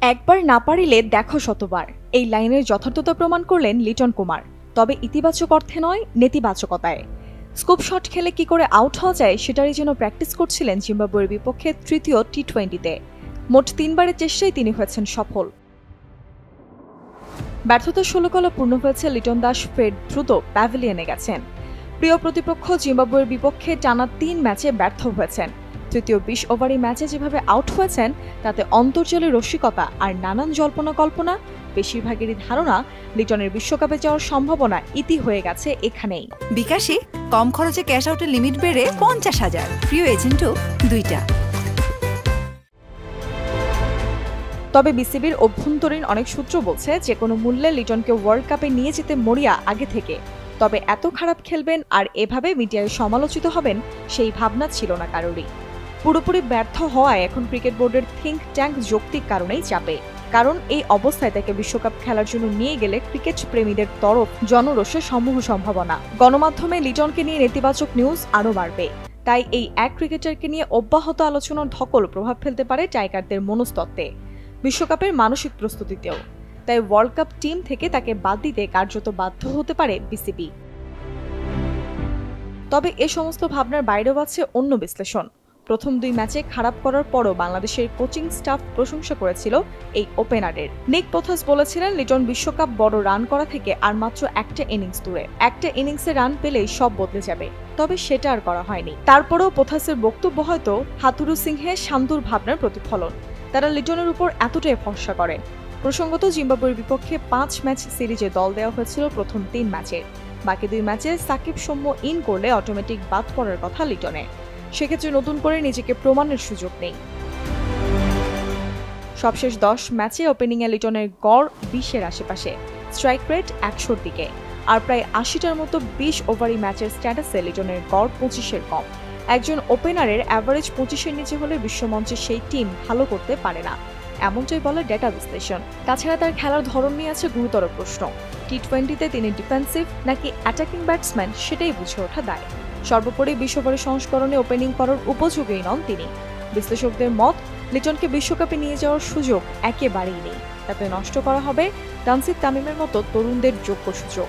একবার না পারিলে দেখো শতবার, এই লাইনের যথার্থতা প্রমাণ করলেন লিটন কুমার। তবে ইতিবাচক অর্থে নয়, নেতিবাচকতায়। স্কুপ শট খেলে কি করে আউট হওয়া যায় সেটারই যেন প্র্যাকটিস করছিলেন জিম্বাবুয়ের বিপক্ষে তৃতীয় টি-20-তে। মোট 3বারের চেষ্টায় তিনি হয়েছেন সফল। ব্যর্থতার 16 কলা পূর্ণ হয়েছে, লিটন দাস ফের দ্রুত প্যাভিলিয়নে গেছেন। প্রিয় প্রতিপক্ষ জিম্বাবুয়ের বিপক্ষে টানা 3 ম্যাচে ব্যর্থ হয়েছেন। তৃতীয় 20 ওভারি ম্যাচে যেভাবে আউট হয়েছেন তাতে অন্তর্জালে রসিকতা আর নানান জল্পনা কল্পনা, বেশিরভাগেরই ধারণা লিটনের বিশ্বকাপে যাওয়ার সম্ভাবনা ইতি হয়ে গেছে এখানেই। বিকাশে কম খরচে ক্যাশ আউটের লিমিট বেড়ে 50,000, প্রিয় এজেন্টও 2টা। তবে বিসিবির অভ্যন্তরীণ অনেক সূত্র বলছে যে কোনো মূল্যে লিটনকে ওয়ার্ল্ড কাপে নিয়ে যেতে মরিয়া আগে থেকে। তবে এত খারাপ খেলবেন আর এভাবে মিডিয়ায় সমালোচিত হবেন সেই ভাবনা ছিল না কারোরই। পুরোপুরি ব্যর্থ হওয়ায় এখন ক্রিকেট বোর্ডের থিঙ্ক ট্যাঙ্ক যৌক্তিক কারণেই চাপে। কারণ এই অবস্থায় তাকে বিশ্বকাপ খেলার জন্য নিয়ে গেলে ক্রিকেট প্রেমীদের তরফ জনরোষের সমূহ সম্ভাবনা। গণমাধ্যমে লিটনকে নিয়ে নেতিবাচক নিউজ আরও বাড়বে। তাই এই এক ক্রিকেটারকে নিয়ে অব্যাহত আলোচনার ধকল প্রভাব ফেলতে পারে টাইগারদের মনস্তত্ত্বে, বিশ্বকাপের মানসিক প্রস্তুতিতেও। তাই ওয়ার্ল্ড কাপ টিম থেকে তাকে বাদ দিতে কার্যত বাধ্য হতে পারে বিসিবি। তবে এ সমস্ত ভাবনার বাইরেও আছে অন্য বিশ্লেষণ। প্রথম 2 ম্যাচে খারাপ করার পরও বাংলাদেশের কোচিং স্টাফ প্রশংসা করেছিল এই ওপেনারের। নিক পোথাস বলেছিলেন লিটন বিশ্বকাপ বড় রান করা থেকে আর মাত্র একটা ইনিংস দূরে, একটা ইনিংসে রান পেলেই সব বদলে যাবে। তবে সেটা আর করা হয়নি। তারপরেও পোথাসের বক্তব্য হয়তো হাথুরু সিংহে শান্তর ভাবনার প্রতিফলন। তারা লিটনের উপর এতটাই ভরসা করেন। প্রসঙ্গত জিম্বাবুয়ের বিপক্ষে 5 ম্যাচ সিরিজে দল দেওয়া হয়েছিল প্রথম 3 ম্যাচের। বাকি 2 ম্যাচে সাকিব সৌম্য ইন করলে অটোমেটিক বাদ পড়ার কথা লিটনের। সেক্ষেত্রে নতুন করে নিজেকে প্রমাণের সুযোগ নেই। সবশেষ 10 ম্যাচে ওপেনিংয়ে লিটনের গড় 20-এর আশেপাশে, স্ট্রাইক রেট 100-র দিকে, আর প্রায় 80টার মতো 20 ওভারি ম্যাচের স্ট্যাটাসে লিটনের গড় 25-এর কম। একজন ওপেনারের অ্যাভারেজ 25-এর নিচে হলে বিশ্বমঞ্চে সেই টিম ভালো করতে পারে না, এমনটাই বলে ডেটা বিশ্লেষণ। তাছাড়া তার খেলার ধরন নিয়ে আছে গুরুতর প্রশ্ন। টি-20-তে তিনি ডিফেন্সিভ নাকি অ্যাটাকিং ব্যাটসম্যান সেটাই বুঝে ওঠা দায়। সর্বোপরি 20 ওভারের সংস্করণে ওপেনিং করার উপযোগী নন তিনি। বিশ্লেষকদের মত, লিটনকে বিশ্বকাপে নিয়ে যাওয়ার সুযোগ একেবারেই নেই। তাতে নষ্ট করা হবে তানজিদ তামিমের মতো তরুণদের যোগ্য সুযোগ।